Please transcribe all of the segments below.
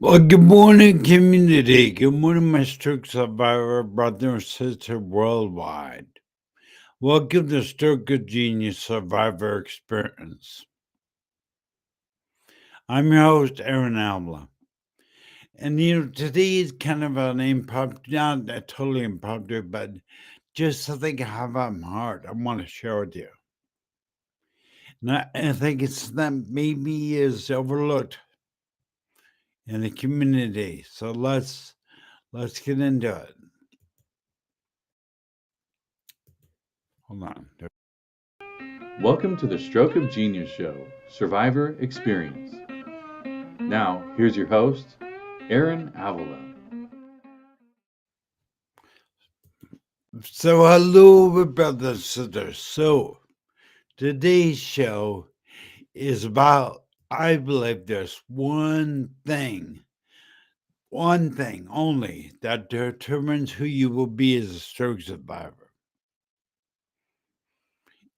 Well, good morning, community. Good morning, my stroke survivor, brother and sister worldwide. Welcome to Stroke of Genius Survivor Experience. I'm your host, Aaron Avila. And today is kind of an impromptu, not a totally impromptu, but just something I have on my heart I want to share with you. And I think it's that maybe is overlooked in the community. So let's get into it. Hold on. Welcome to the Stroke of Genius Show, Survivor Experience. Now, here's your host, Aaron Avila. So, hello, brothers and sisters. So, today's show is about, I believe there's one thing only that determines who you will be as a stroke survivor.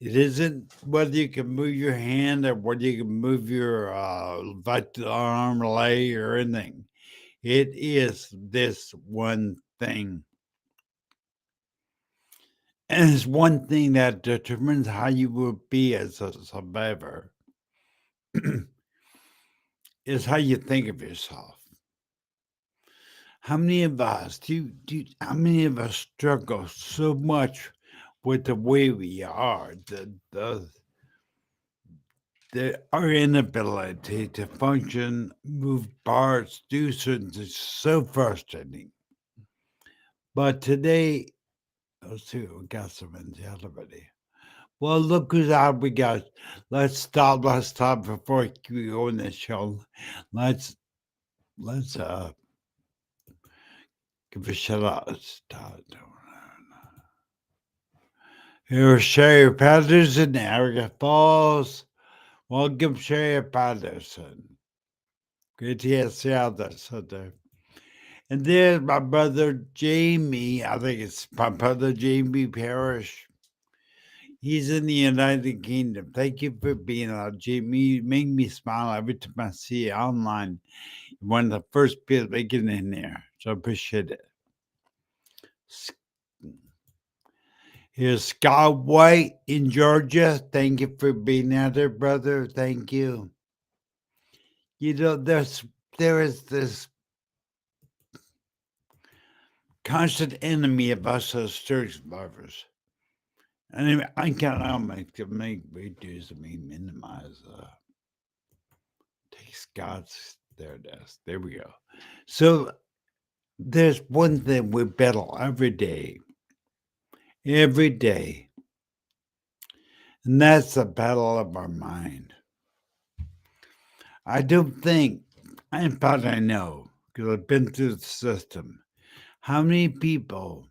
It isn't whether you can move your hand or whether you can move your vital arm, leg, or anything. It is this one thing. And it's one thing that determines how you will be as a survivor. Is how you think of yourself. How many of us how many of us struggle so much with the way we are, our inability to function, move parts, do certain things, so frustrating. But today, let's see, we got some in the elevator. Well, look who's out we got. Let's stop before we go in the show. Let's let's give a shout out. Start. Here's Sherry Patterson, Erica Falls. Welcome, Sherry Patterson. Good to see you out there, Sunday. And there's my brother Jamie. I think it's my brother Jamie Parrish. He's in the United Kingdom. Thank you for being out, Jamie. You make me smile every time I see you online. You're one of the first people to get in there. So I appreciate it. Here's Scott White in Georgia. Thank you for being out there, brother. Thank you. There is this constant enemy of us as stroke survivors. And I can't make reduce, minimize, take Scott's, there it is. There we go. So there's one thing we battle every day, and that's the battle of our mind. I don't think, in fact, I know, because I've been through the system, how many people,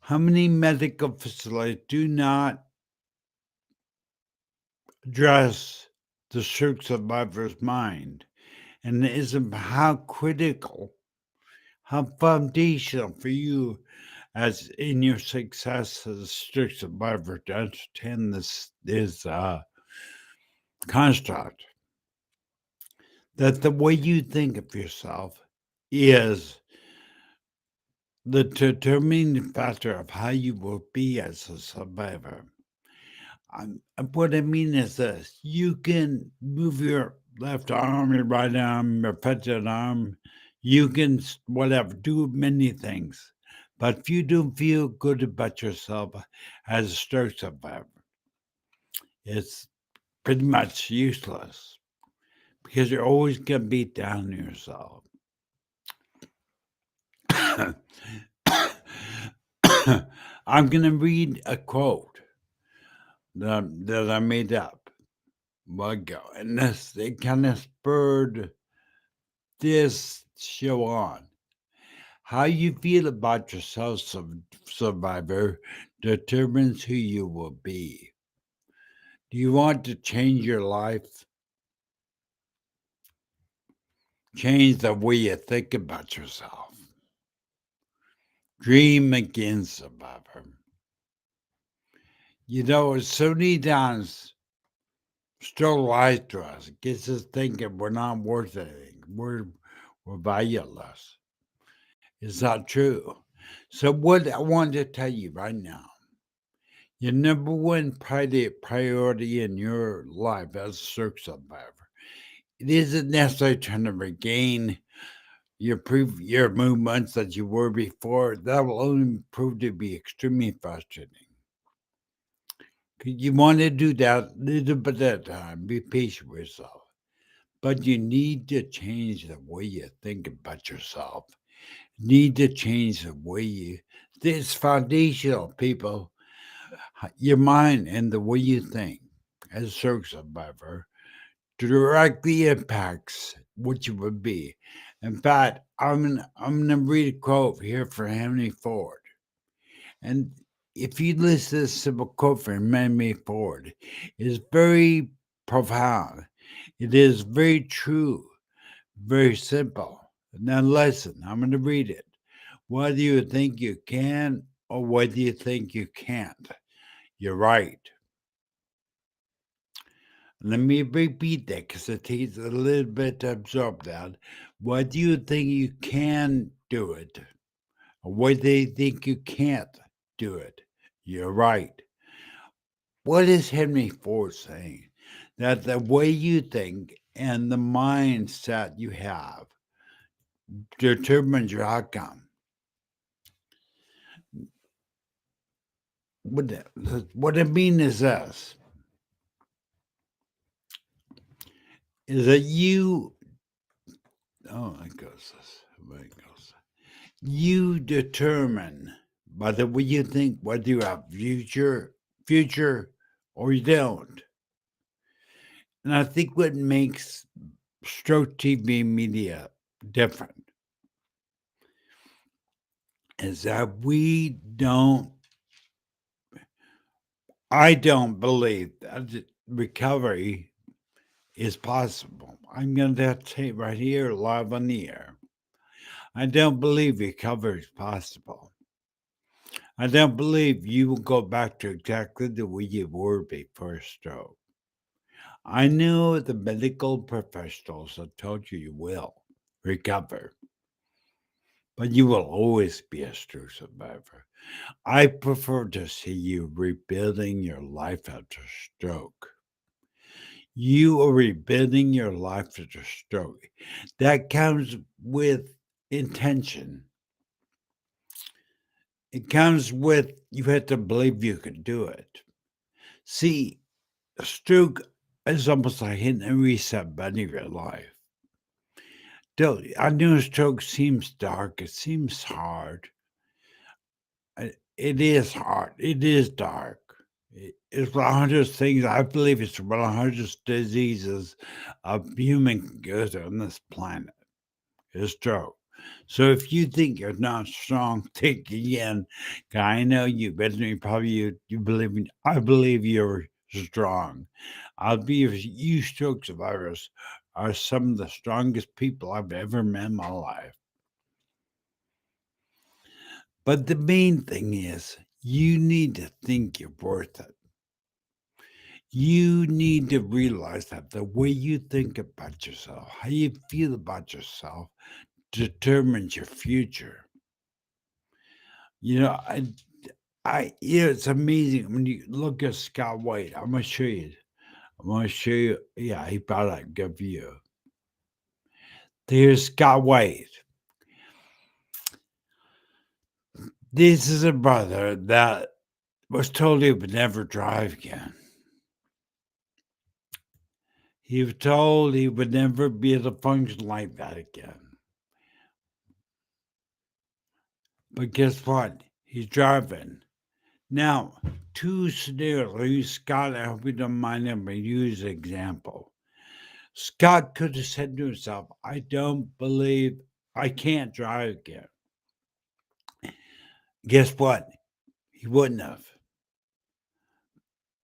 how many medical facilities do not address the stroke survivor's mind, and isn't how critical, how foundational for you as in your success as a stroke survivor to understand this construct that the way you think of yourself is the determining factor of how you will be as a survivor. What I mean is this: you can move your left arm, your right arm, your affected arm. You can whatever do many things, but if you don't feel good about yourself as a stroke survivor, it's pretty much useless because you're always gonna be down on yourself. I'm gonna read a quote that I made up a while ago, and this it kind of spurred this show on. How you feel about yourself, survivor, determines who you will be. Do you want to change your life? Change the way you think about yourself. Dream again, survivor. It's so many times still lies to us. It gets us thinking we're not worth anything. were valueless. It's not true. So, what I want to tell you right now, your number one priority in your life as a stroke survivor, it isn't necessarily trying to regain your movements that you were before. That will only prove to be extremely frustrating. 'Cause you want to do that little bit at a time. Be patient with yourself. But you need to change the way you think about yourself. Need to change the way you. It's foundational, people. Your mind and the way you think as a stroke survivor directly impacts what you would be. In fact, I'm gonna read a quote here for Henry Ford. And if you listen to this simple quote from Henry Ford, it's very profound. It is very true, very simple. Now listen, I'm gonna read it. Whether you think you can or whether you think you can't, you're right. Let me repeat that because it takes a little bit to absorb that. Whether you think you can do it or whether you think you can't do it, you're right. What is Henry Ford saying? That the way you think and the mindset you have determines your outcome. What I mean is this is that oh my goes this, my goes, you determine by the way you think whether you have future or you don't. And I think what makes stroke TV media different is that I don't believe that recovery is possible. I'm going to say right here, live on the air. I don't believe recovery is possible. I don't believe you will go back to exactly the way you were before stroke. I know the medical professionals have told you you will recover, but you will always be a stroke survivor. I prefer to see you rebuilding your life after stroke. You are rebuilding your life after stroke. That comes with intention. It comes with you have to believe you can do it. See, a stroke is almost like hitting a reset button of your life. I know stroke seems dark, it seems hard. It is hard. It is dark. It's one of the hardest things. I believe it's one of the hardest diseases of human can go through on this planet. Is stroke. So if you think you're not strong, think again. 'Cause I know you better than probably you believe me. I believe you're strong. I believe you stroke survivors are some of the strongest people I've ever met in my life. But the main thing is you need to think you're worth it. You need to realize that the way you think about yourself, how you feel about yourself, determines your future. You know, it's amazing when you look at Scott White. I'm gonna show you. I'm gonna show you. Yeah, he brought a good view. There's Scott White. This is a brother that was told he would never drive again. He was told he would never be able to function like that again. But guess what? He's driving. Now, two scenarios. Scott, I hope you don't mind him, but use an example. Scott could have said to himself, I don't believe I can't drive again. Guess what? He wouldn't have.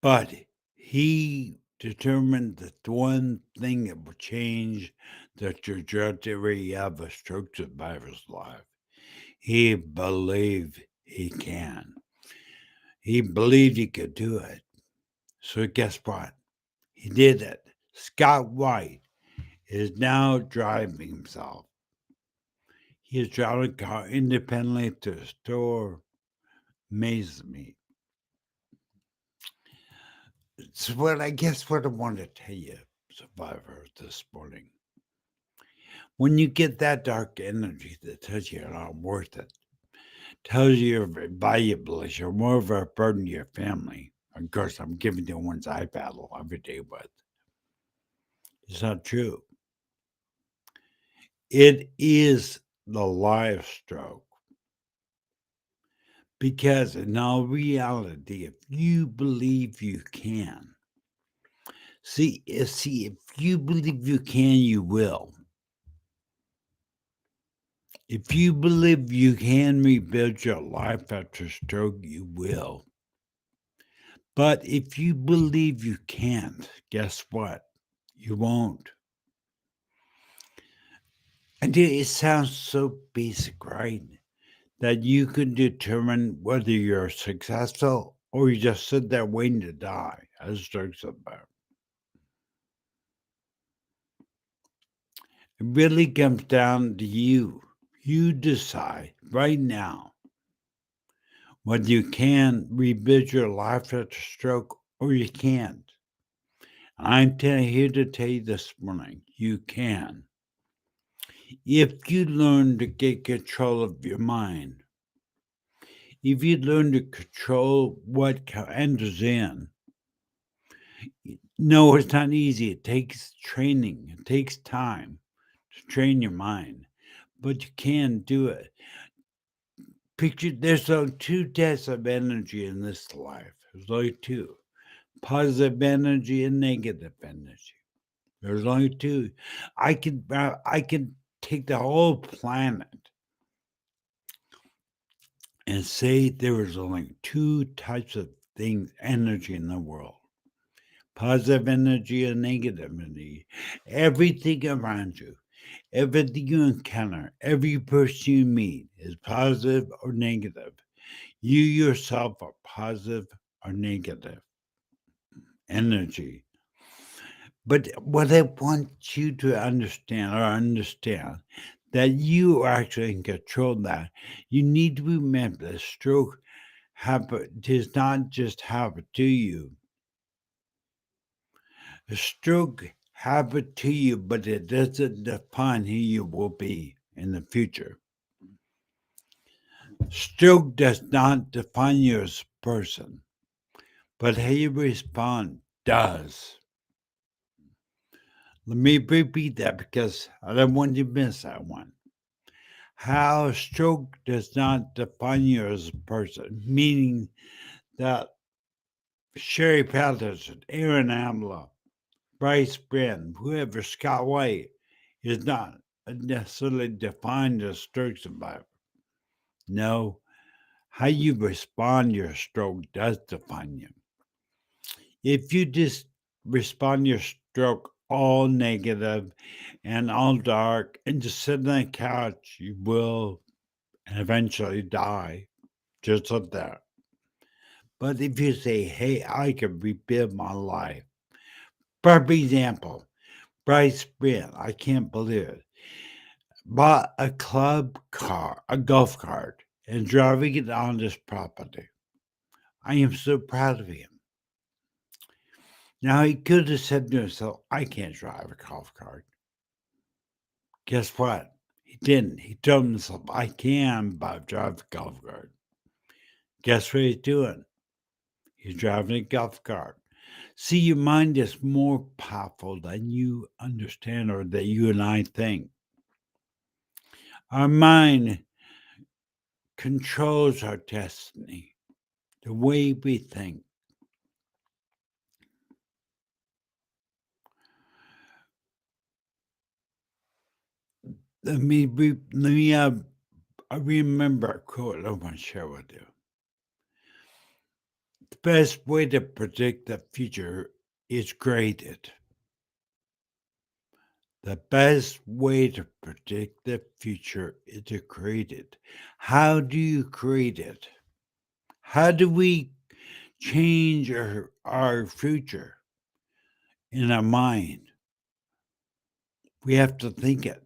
But he determined that the one thing that would change the trajectory of a stroke survivor's life, he believed he can. He believed he could do it. So guess what? He did it. Scott White is now driving himself. He is driving a car independently to the store. Amazes me. So what I want to tell you, survivor, this morning. When you get that dark energy that tells you you're not worth it, tells you you're valuable, you're more of a burden to your family. Of course, I'm giving the ones I battle every day with. It's not true. It is the life stroke. Because in all reality, if you believe you can, if you believe you can, you will. If you believe you can rebuild your life after stroke, you will. But if you believe you can't, guess what? You won't. And it sounds so basic, right? That you can determine whether you're successful or you just sit there waiting to die, as stroke's about. It really comes down to you. You decide right now whether you can rebuild your life after stroke or you can't. Here to tell you this morning, you can. If you learn to get control of your mind, if you learn to control what enters in, no, it's not easy. It takes training, it takes time to train your mind, but you can do it. Picture there's only two types of energy in this life. There's only two: positive energy and negative energy. There's only two. I can take the whole planet and say there is only two types of things, energy in the world: positive energy and negative energy. Everything around you, everything you encounter, every person you meet is positive or negative. You yourself are positive or negative energy. But what I want you to understand that you are actually in control of that. You need to remember that stroke does not just happen to you. A stroke happened to you, but it doesn't define who you will be in the future. Stroke does not define you as a person, but how you respond does. Let me repeat that because I don't want you to miss that one. How stroke does not define you as a person, meaning that Sherry Patterson, Aaron Avila, Bryce Bryn, whoever, Scott White, is not necessarily defined as stroke survivor. No, how you respond to your stroke does define you. If you just respond to your stroke all negative and all dark and just sit on the couch, you will eventually die. Just like that. But if you say, hey, I can rebuild my life. For example, Bryce Brent, I can't believe it, bought a club car, a golf cart, and driving it on his property. I am so proud of him. Now, he could have said to himself, I can't drive a golf cart. Guess what? He didn't. He told himself, I can drive a golf cart. Guess what he's doing? He's driving a golf cart. See, your mind is more powerful than you understand or that you and I think. Our mind controls our destiny, the way we think. I remember a quote I want to share with you. The best way to predict the future is create it. The best way to predict the future is to create it. How do you create it? How do we change our future in our mind? We have to think it.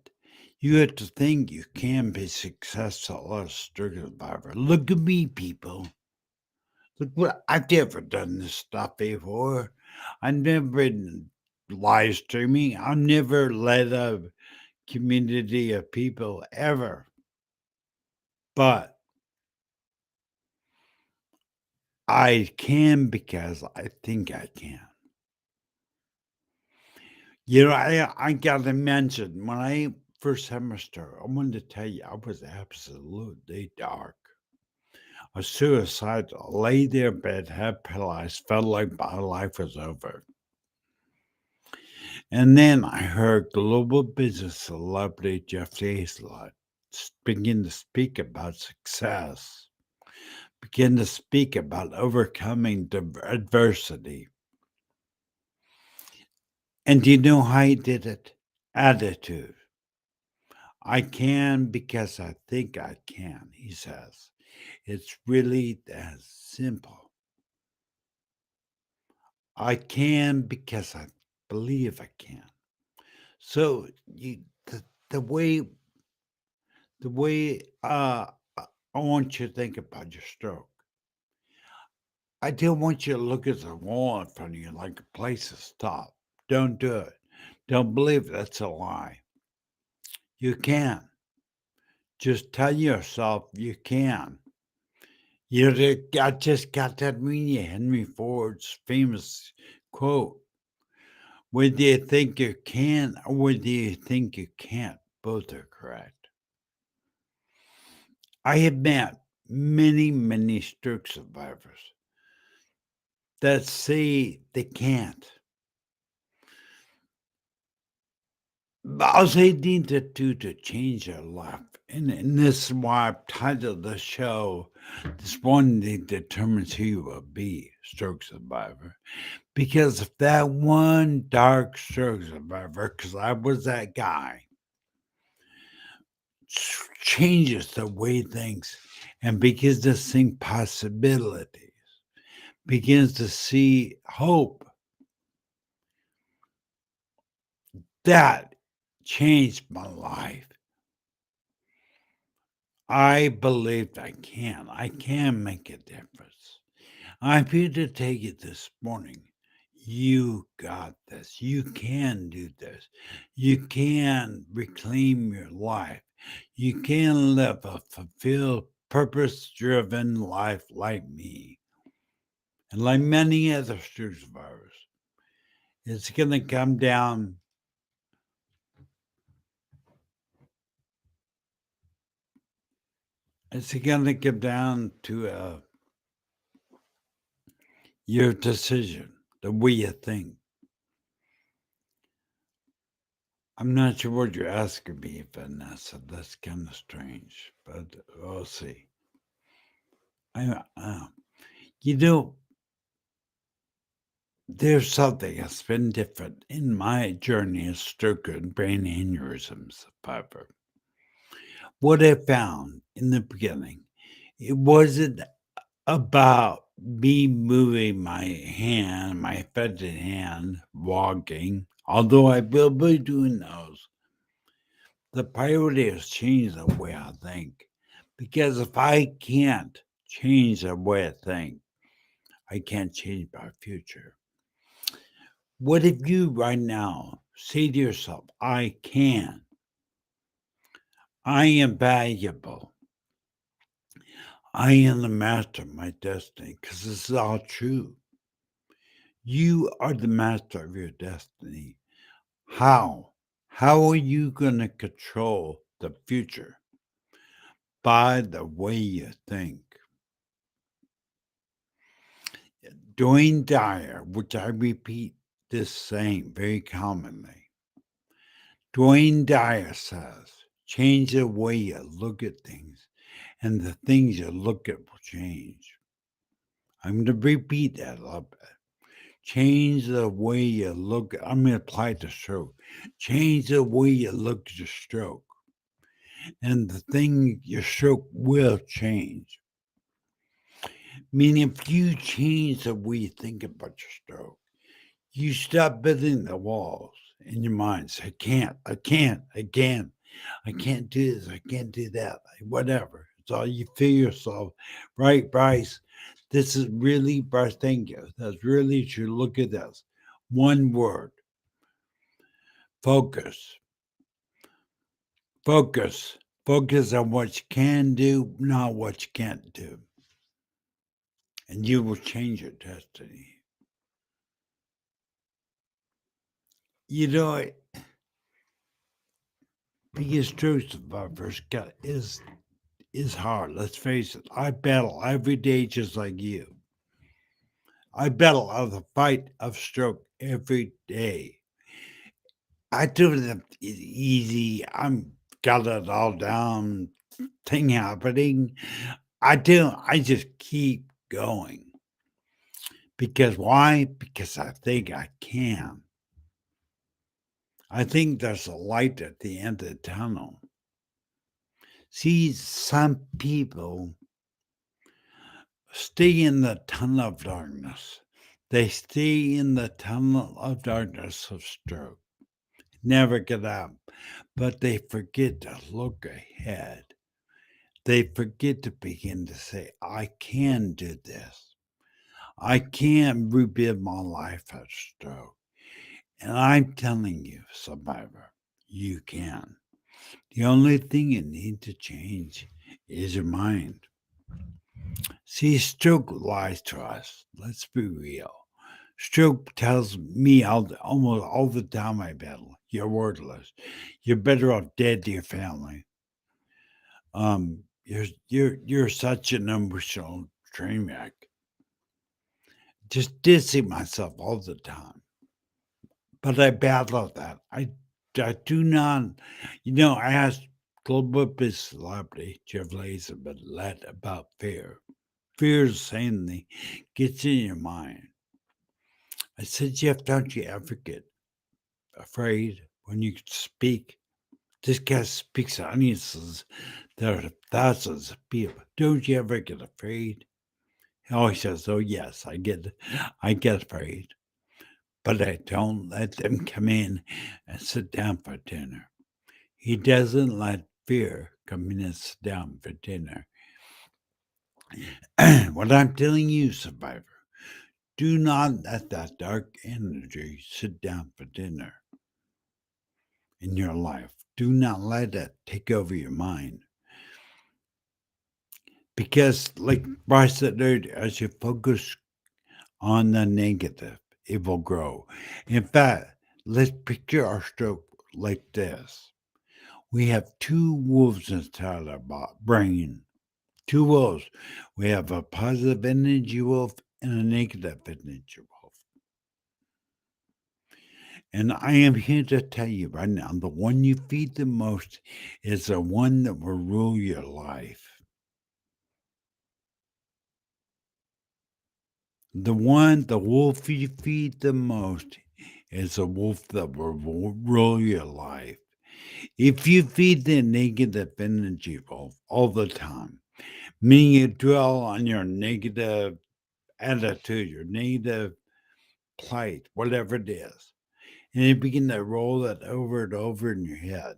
You have to think you can be successful as a stroke survivor. Look at me, people. Look what I've never done this stuff before. I've never been live streaming. I've never led a community of people ever. But I can because I think I can. I got to mention when I first semester, I wanted to tell you I was absolutely dark. I was suicidal, lay there in bed, had paralyzed, felt like my life was over. And then I heard global business celebrity Jeff Bezos begin to speak about success, begin to speak about overcoming adversity. And do you know how he did it? Attitude. I can because I think I can, he says. It's really that simple. I can because I believe I can. So the way the way I want you to think about your stroke. I don't want you to look at the wall in front of you like a place to stop. Don't do it. Don't believe that's a lie. You can. Just tell yourself you can. I just got that meaning. Henry Ford's famous quote: "Whether you think you can or whether you think you can't, both are correct." I have met many, many stroke survivors that say they can't. But all they need to do to change their life, and this is why I've titled the show, "This One Thing Determines Who You Will Be, Stroke Survivor." Because if that one dark stroke survivor, because I was that guy, changes the way he thinks and begins to think possibilities, begins to see hope, that changed my life. I believed I can. I can make a difference. I'm here to tell you this morning, you got this. You can do this. You can reclaim your life. You can live a fulfilled, purpose driven life like me and like many other stroke survivors. It's going to come down. It's going to come down to your decision, the way you think. I'm not sure what you're asking me, Vanessa. That's kind of strange, but we'll see. I, you know, there's something that's been different in my journey as stroke and brain aneurysm survivor. What I found in the beginning, it wasn't about me moving my hand, my affected hand, walking, although I will be doing those. The priority has changed the way I think. Because if I can't change the way I think, I can't change my future. What if you right now say to yourself, I can, I am valuable, I am the master of my destiny, because this is all true. You are the master of your destiny. How? How are you going to control the future? By the way you think. Dwayne Dyer, which I repeat this saying very commonly, Dwayne Dyer says, change the way you look at things, and the things you look at will change. I'm going to repeat that a little bit. Change the way you look. I'm going to apply it to stroke. Change the way you look at your stroke, and the thing your stroke will change. Meaning, if you change the way you think about your stroke, you stop building the walls in your mind. Say, I can't, I can't, I can't. I can't do this. I can't do that. Whatever. It's all you feel yourself. Right, Bryce? This is really, Bryce, thank you. That's really true. Look at this. One word focus. Focus. Focus on what you can do, not what you can't do. And you will change your destiny. You know, being a stroke survivor is hard. Let's face it. I battle every day just like you. I battle out the fight of stroke every day. I do it easy. I'm got it all down. Thing happening. I do. I just keep going. Because why? Because I think I can. I think there's a light at the end of the tunnel. See, some people stay in the tunnel of darkness. They stay in the tunnel of darkness of stroke. Never get out. But they forget to look ahead. They forget to begin to say, I can do this. I can rebuild my life at stroke. And I'm telling you, survivor, you can. The only thing you need to change is your mind. See, stroke lies to us. Let's be real. Stroke tells me almost all the time I battle, you're worthless. You're better off dead to your family. You're such an emotional train wreck. Just dissing myself all the time. But I battle that. I do not, I asked global business celebrity Jeff Elizabeth about fear. Fear is saying that gets in your mind. I said, Jeff, don't you ever get afraid when you speak? This guy speaks audiences. There are thousands of people. Don't you ever get afraid? He always says, oh yes, I get afraid. But I don't let them come in and sit down for dinner. He doesn't let fear come in and sit down for dinner. What I'm telling you, survivor, do not let that dark energy sit down for dinner in your life. Do not let it take over your mind. Because, like Bryce said earlier, as you focus on the negative, it will grow. In fact, let's picture our stroke like this. We have two wolves inside our brain. Two wolves. We have a positive energy wolf and a negative energy wolf. And I am here to tell you right now, the one you feed the most is the one that will rule your life. The wolf you feed the most is a wolf that will rule your life. If you feed the negative energy wolf all the time, meaning you dwell on your negative attitude, your negative plight, whatever it is, and you begin to roll it over and over in your head,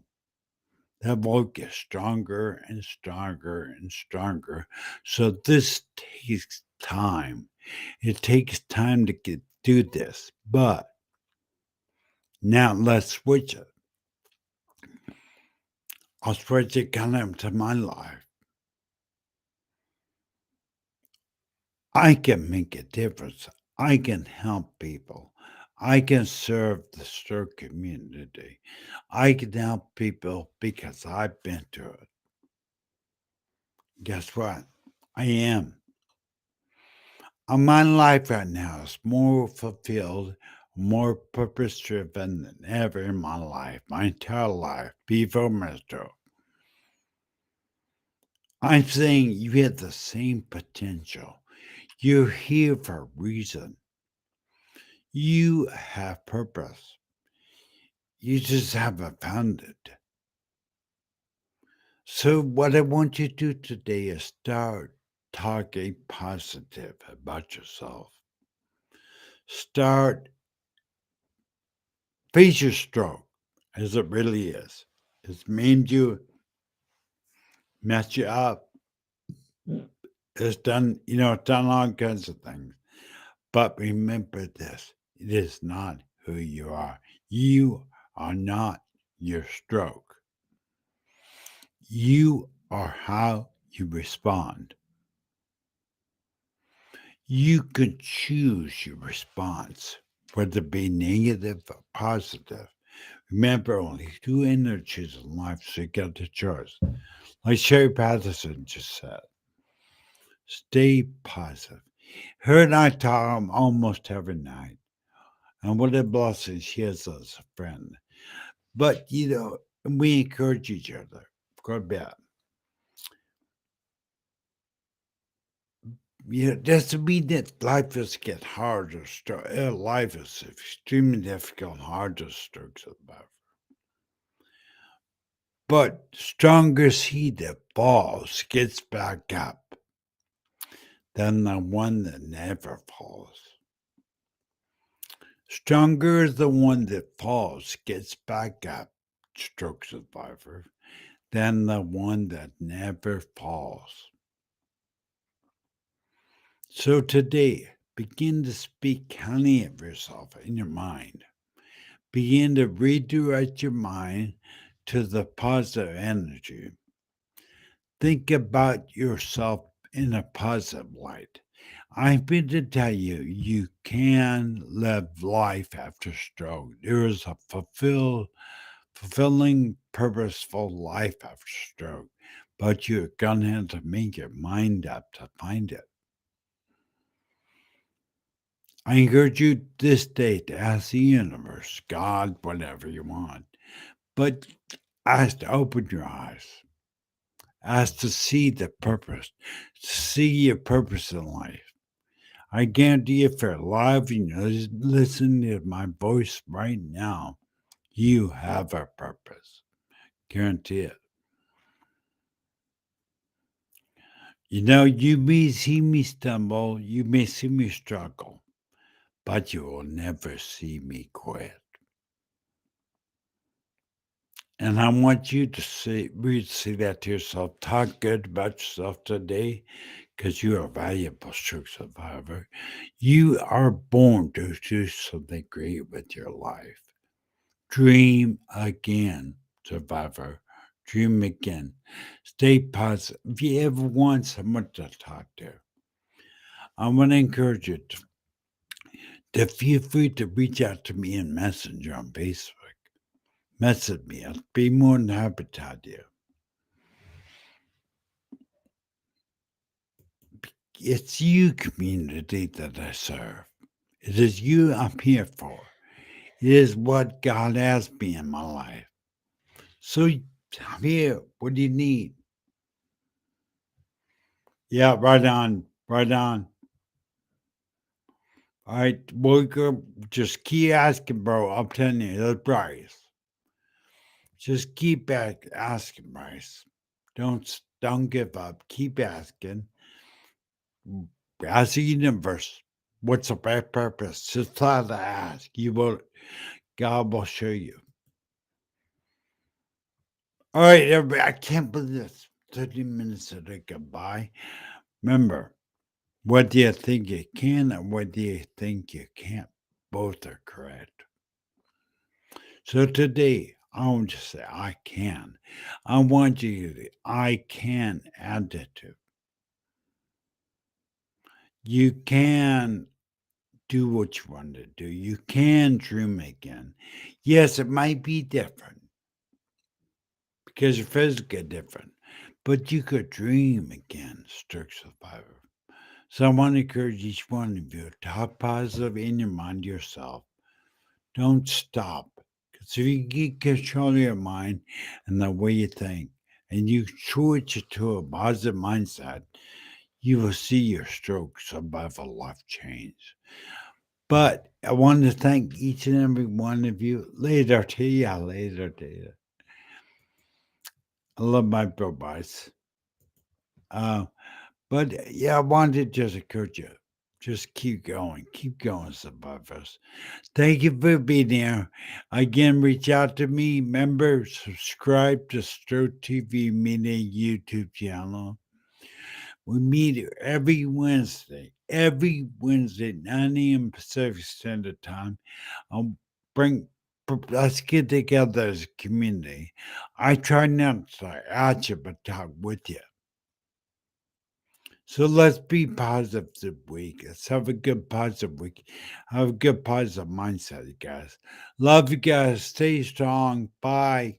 that wolf gets stronger and stronger and stronger. So this takes time. It takes time to do this, but now let's switch it. I'll switch it kind of to my life. I can make a difference. I can help people. I can serve the stroke community. I can help people because I've been through it. Guess what? I am. My life right now is more fulfilled, more purpose driven than ever in my life, my entire life, before my stroke. I'm saying you have the same potential. You're here for a reason. You have purpose. You just haven't found it. So, what I want you to do today is start talking positive about yourself. Start face your stroke as it really is. It's maimed you, messed you up. It's done, it's done all kinds of things. But remember this, it is not who you are. You are not your stroke. You are how you respond. You can choose your response, whether it be negative or positive. Remember, only two energies in life, so you get the choice. Like Sherry Patterson just said, stay positive. Her and I talk almost every night. And what a blessing she is as a friend. But, we encourage each other. Go to bed. Doesn't mean that life is get harder. Life is extremely difficult, hard to strokes about. But stronger is he that falls, gets back up, than the one that never falls. Stronger is the one that falls, gets back up, stroke survivor, than the one that never falls. So today, begin to speak kindly of yourself in your mind. Begin to redirect your mind to the positive energy. Think about yourself in a positive light. I've been to tell you, you can live life after stroke. There is a fulfilling, purposeful life after stroke, but you're gonna have to make your mind up to find it. I encourage you this day to ask the universe, God, whatever you want, but ask to open your eyes, ask to see the purpose, see your purpose in life. I guarantee if you're alive and you're listening to my voice right now, you have a purpose. Guarantee it. You may see me stumble, you may see me struggle, but you will never see me quit. And I want you to say that to yourself. Talk good about yourself today because you are a valuable stroke survivor. You are born to do something great with your life. Dream again, survivor. Dream again. Stay positive. If you ever want someone to talk to, I want to encourage you to feel free to reach out to me in Messenger on Facebook. Message me. I'll be more than happy to tell you. It's you, community, that I serve. It is you I'm here for. It is what God has me in my life. So I'm here. What do you need? Yeah, right on. Right on. All right, Walker, just keep asking, bro. I'm telling you, that's Bryce. Just keep asking, Bryce. Don't give up. Keep asking. Ask the universe. What's the right purpose? Just try to ask. God will show you. All right, everybody. I can't believe this. 30 minutes to say goodbye. Remember, what do you think you can and what do you think you can't? Both are correct. So today, I want to say I can. I want you to I can attitude. You can do what you want to do. You can dream again. Yes, it might be different because your physical different, but you could dream again, stroke survivor. So I want to encourage each one of you to talk positive in your mind yourself. Don't stop. Because if you get control of your mind and the way you think, and you switch it to a positive mindset, you will see your stroke survival life change. But I want to thank each and every one of you. Later to you. Later to you. I love my bro boys. Uh, but yeah, I wanted to just encourage you. Just keep going, survivors. Thank you for being here. Again, reach out to me. Remember, subscribe to Stroke TV Media YouTube channel. We meet every Wednesday, 9 a.m. Pacific Standard Time. I'll bring, let's get together as a community. I try not to at you, but talk with you. So let's be positive this week. Let's have a good positive week. Have a good positive mindset, you guys. Love you guys. Stay strong. Bye.